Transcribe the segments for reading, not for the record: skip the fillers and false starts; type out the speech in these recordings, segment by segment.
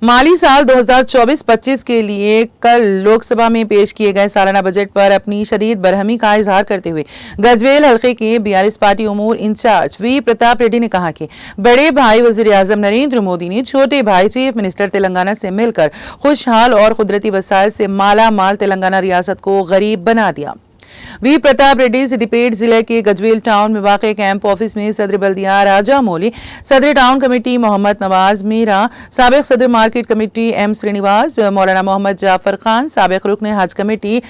माली साल 2024-25 के लिए कल लोकसभा में पेश किए गए सालाना बजट पर अपनी शदीद बरहमी का इजहार करते हुए गजवेल हल्के के 42 पार्टी उमूर इंचार्ज वी प्रताप रेड्डी ने कहा कि बड़े भाई वजीर आजम नरेंद्र मोदी ने छोटे भाई चीफ मिनिस्टर तेलंगाना से मिलकर खुशहाल और कुदरती वसाइल से माला माल तेलंगाना रियासत को गरीब बना दिया। वी प्रताप रेड्डी सिद्दीपेट जिले के गजवेल टाउन में वाक़ कैंप ऑफिस में सदर बल्दिया राजा मौली, सदर टाउन कमेटी मोहम्मद नवाज मीरा, साबिक सदर मार्केट कमेटी एम श्रीनिवास, मौलाना मोहम्मद जाफर खान, साबिक रुकन हज कमेटी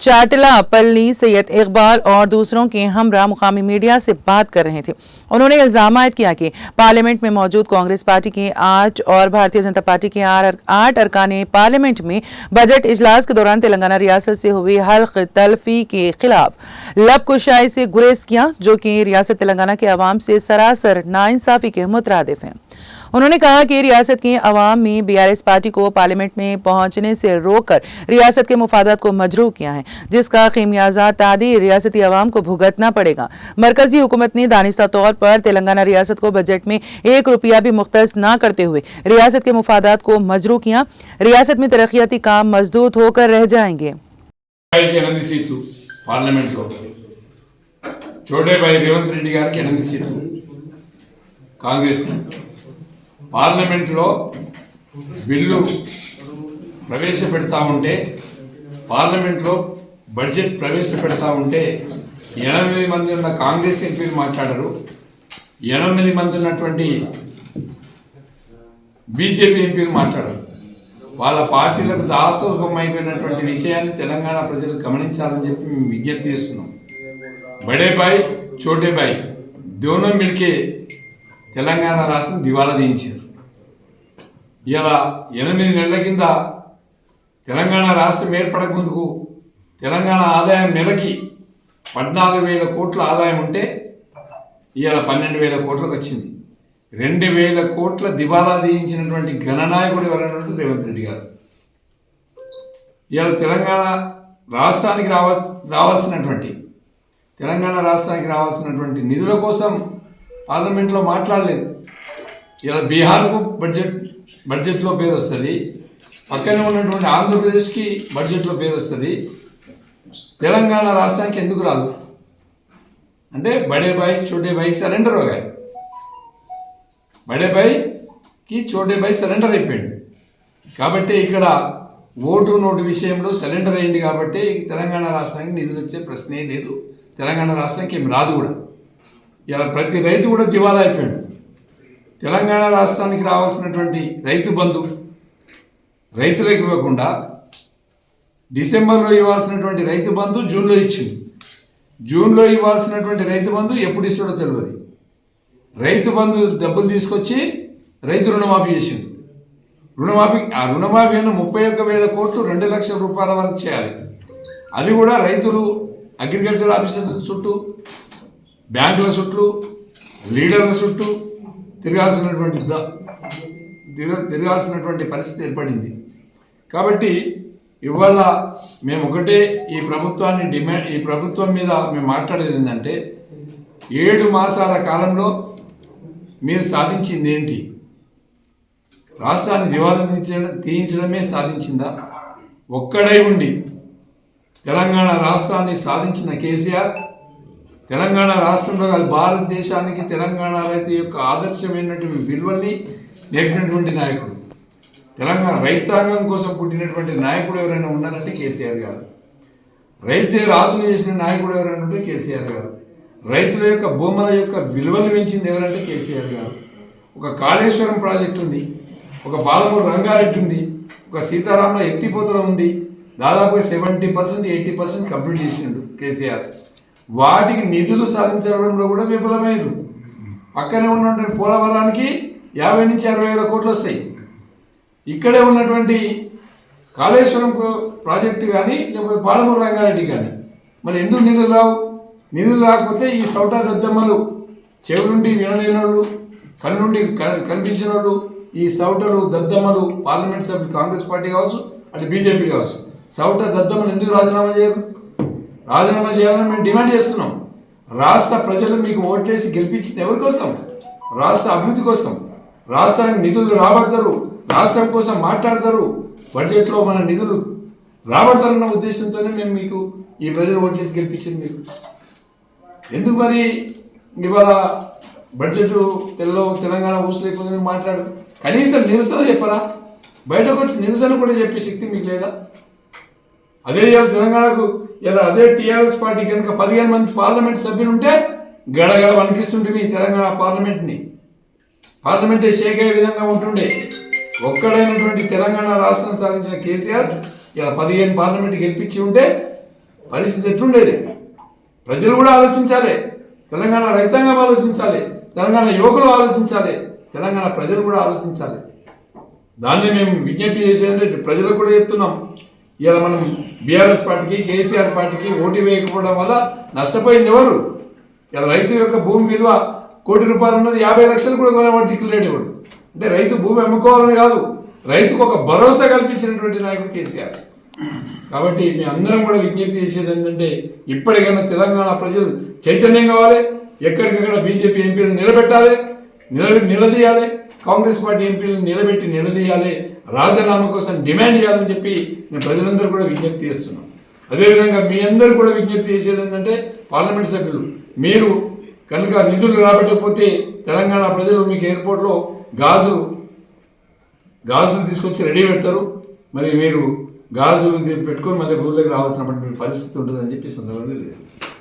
चाटला पल्ली सैयद इकबाल और दूसरों के हमरा मुकामी मीडिया से बात कर रहे थे। उन्होंने इल्जाम आयद किया कि पार्लियामेंट में मौजूद कांग्रेस पार्टी के 8 और भारतीय जनता पार्टी के 8 अरकान पार्लियामेंट में बजट इजलास के दौरान तेलंगाना रियासत से हुई हल्क तलफी के खिलाफ लबकुशाई से गुरेज किया, जो कि रियासत तेलंगाना के अवाम से सरासर नाइंसाफी के मुतरादिफ है। उन्होंने कहा कि रियासत के अवाम में बीआरएस पार्टी को पार्लियामेंट में पहुंचने से रोककर रियासत के मुफादात को मजरूह किया है, जिसका खमियाजा तादी रियासती अवाम को भुगतना पड़ेगा। मरकजी हुकूमत ने दानिस्ता तौर पर तेलंगाना रियासत को बजट में 1 रुपया भी मुख्तस न करते हुए रियासत के मुफादात को मजरूह किया। रियासत में तरक्याती काम मजदूद होकर रह जाएंगे। छोटे भाई रेवंत रेड्डी गाరికి 8 సీట్లు కాంగ్రెస్ పార్లమెంట్లో బిల్లు ప్రవేశపెడతా ఉంటే పార్లమెంట్లో బడ్జెట్ ప్రవేశపెడతా ఉంటే 8 మంది ఉన్న కాంగ్రెస్ ఎంపీలు మాట్లాడారు, 8 మంది ఉన్నటువంటి బీజేపీ ఎంపీలు మాట్లాడారు। వాళ్ళ పార్టీలకు దాసోహమైపోయినటువంటి విషయాన్ని తెలంగాణ ప్రజలు గమనించాలని చెప్పి మేము విజ్ఞప్తి చేస్తున్నాం। बड़े भाई छोटे भाई दोनों मिलके తెలంగాణ రాష్ట్రం దివాలా తీయించారు। ఇలా 8 నెలల కింద తెలంగాణ రాష్ట్రం ఏర్పడక ముందుకు తెలంగాణ ఆదాయం నెలకి 14,000 కోట్ల ఆదాయం ఉంటే ఇవాళ 12,000 కోట్లకు వచ్చింది। 2,000 కోట్ల దివాలా తీయించినటువంటి గణనాయకుడు ఎవరైనా రేవంత్ రెడ్డి గారు। ఇవాళ తెలంగాణ రాష్ట్రానికి రావాల్సినటువంటి నిధుల కోసం పార్లమెంట్లో మాట్లాడలేదు। ఇలా బీహార్కు బడ్జెట్లో పేరు వస్తుంది, పక్కనే ఉన్నటువంటి ఆంధ్రప్రదేశ్కి బడ్జెట్లో పేరు వస్తుంది, తెలంగాణ రాష్ట్రానికి ఎందుకు రాదు అంటే బడే భాయ్ చోటే భాయ్ సరెండర్ అయ్యాయి। బడే భాయ్కి చోటే భాయ్ సరెండర్ అయిపోయాడు కాబట్టి ఇక్కడ ఓటు నోటు విషయంలో సరెండర్ అయింది కాబట్టి తెలంగాణ రాష్ట్రానికి నిధులు వచ్చే ప్రశ్నే లేదు, తెలంగాణ రాష్ట్రానికి ఏం రాదు కూడా। ఇలా ప్రతి రైతు కూడా దివాలా అయిపోయాడు। తెలంగాణ రాష్ట్రానికి రావాల్సినటువంటి రైతు బంధు రైతులకు ఇవ్వకుండా డిసెంబర్లో ఇవ్వాల్సినటువంటి రైతు బంధు జూన్లో ఇచ్చింది, జూన్లో ఇవ్వాల్సినటువంటి రైతు బంధు ఎప్పుడు ఇస్తాడో తెలియదు। రైతు బంధు డబ్బులు తీసుకొచ్చి రైతు రుణమాఫీ చేసిండు। రుణమాఫీ అన్న 31,000 కోట్లు 2 లక్షల రూపాయల వరకు చేయాలి। అది కూడా రైతులు అగ్రికల్చర్ ఆఫీసర్ల చుట్టూ, బ్యాంకుల చుట్టూ, లీడర్ల చుట్టూ తిరగాల్సినటువంటి పరిస్థితి ఏర్పడింది। కాబట్టి ఇవాళ మేము ఒకటే ఈ ప్రభుత్వం మీద మేము మాట్లాడేది ఏంటంటే 7 మాసాల కాలంలో మీరు సాధించింది ఏంటి? రాష్ట్రాన్ని దివాలా తీయించడమే సాధించిందా? ఒక్కడై ఉండి తెలంగాణ రాష్ట్రాన్ని సాధించిన కేసీఆర్ తెలంగాణ రాష్ట్రంలో కాదు భారతదేశానికి తెలంగాణ రైతు యొక్క ఆదర్శమైనటువంటి విలువల్ని నేర్పినటువంటి నాయకుడు, తెలంగాణ రైతాంగం కోసం పుట్టినటువంటి నాయకుడు ఎవరైనా ఉన్నారంటే కేసీఆర్ గారు। రైతే రాజును చేసిన నాయకుడు ఎవరైనా ఉంటే కేసీఆర్ గారు। రైతుల యొక్క భూముల యొక్క విలువలు పెంచింది ఎవరంటే కేసీఆర్ గారు। ఒక కాళేశ్వరం ప్రాజెక్టు ఉంది, ఒక పాలమూరు రంగారెడ్డి ఉంది, ఒక సీతారాంలో ఎత్తిపోతల ఉంది, దాదాపుగా 70% 80% కంప్లీట్ చేసిండు కేసీఆర్। వాటికి నిధులు సాధించడంలో కూడా విఫలమైంది। పక్కనే ఉన్నటువంటి పోలవరానికి 50 నుంచి 60,000 కోట్లు వస్తాయి। ఇక్కడే ఉన్నటువంటి కాళేశ్వరం ప్రాజెక్టు కానీ లేకపోతే పాలమూరు రంగారెడ్డి కానీ మరి ఎందుకు నిధులు రావు? నిధులు రాకపోతే ఈ సౌటా దద్దమ్మలు, చెవి నుండి వినలేని వాళ్ళు, కన్ను నుండి కనిపించిన వాళ్ళు, ఈ సౌటలు దద్దమ్మలు పార్లమెంట్ సభ్యులు కాంగ్రెస్ పార్టీ కావచ్చు, అటు బీజేపీ కావచ్చు, సౌట దద్దమ్మలు ఎందుకు రాజీనామా చేయరు? రాజీనామా చేయాలని మేము డిమాండ్ చేస్తున్నాం। రాష్ట్ర ప్రజలు మీకు ఓట్లేసి గెలిపించింది ఎవరి కోసం? రాష్ట్ర అభివృద్ధి కోసం। రాష్ట్రానికి నిధులు రాబడతారు, రాష్ట్రం కోసం మాట్లాడతారు, బడ్జెట్లో మన నిధులు రాబడతారన్న ఉద్దేశంతోనే మేము మీకు ఈ ప్రజలు ఓటు చేసి గెలిపించింది. మీకు ఎందుకు మరి ఇవాళ బడ్జెట్ తెలంగాణ ఊసు లేకపోతే మాట్లాడు, కనీసం నిరసన చెప్పరా? బయటకు వచ్చి నిరసన కూడా చెప్పే శక్తి మీకు లేదా? అదే ఇవాళ తెలంగాణకు ఇలా అదే టీఆర్ఎస్ పార్టీ కనుక 15 మంది పార్లమెంట్ సభ్యులు ఉంటే గడగడ వణికిస్తుంటే మీ తెలంగాణ పార్లమెంటే షేక్ అయ్యే విధంగా ఉంటుండే. ఒక్కడైనటువంటి తెలంగాణ రాష్ట్రం సాధించిన కేసీఆర్ ఇలా 15 పార్లమెంట్ గెలిపించి ఉంటే పరిస్థితి ఎట్లుండేది? ప్రజలు కూడా ఆలోచించాలి, తెలంగాణ రైతాంగం ఆలోచించాలి, తెలంగాణ యువకులు ఆలోచించాలి, తెలంగాణ ప్రజలు కూడా ఆలోచించాలి. దాన్ని మేము విజ్ఞప్తి చేసేదంటే ప్రజలకు కూడా చెప్తున్నాం. ఇలా మనం బీఆర్ఎస్ పార్టీకి కేసీఆర్ పార్టీకి ఓటు వేయకపోవడం వల్ల నష్టపోయింది ఎవరు? ఇలా రైతు యొక్క భూమి విలువ ₹1 కోటి ఉన్నది 50 లక్షలు కూడా కొనేవాడు దిక్కులేడు ఇవ్వడు. అంటే రైతు భూమి అమ్ముకోవాలని కాదు, రైతుకు ఒక భరోసా కల్పించినటువంటి నాయకుడు కేసీఆర్. కాబట్టి మీ అందరం కూడా విజ్ఞప్తి చేసేది ఏంటంటే ఇప్పటికైనా తెలంగాణ ప్రజలు చైతన్యం కావాలి, ఎక్కడికక్కడ బీజేపీ ఎంపీలను నిలదీయాలి, కాంగ్రెస్ పార్టీ ఎంపీలను నిలదీయాలి, రాజీనామా కోసం డిమాండ్ చేయాలని చెప్పి నేను ప్రజలందరూ కూడా విజ్ఞప్తి చేస్తున్నాం. అదేవిధంగా మీ అందరూ కూడా విజ్ఞప్తి చేసేది ఏంటంటే పార్లమెంట్ సభ్యులు మీరు కనుక నిధులు రాబట్టకపోతే తెలంగాణ ప్రజలు మీకు ఎయిర్పోర్ట్లో గాజులు తీసుకొచ్చి రెడీ పెడతారు. మరి మీరు గాజులు పెట్టుకొని మళ్ళీ ఊళ్ళోకి రావాల్సినటువంటి పరిస్థితి ఉంటుందని చెప్పి సందర్భంగా తెలియజేస్తారు.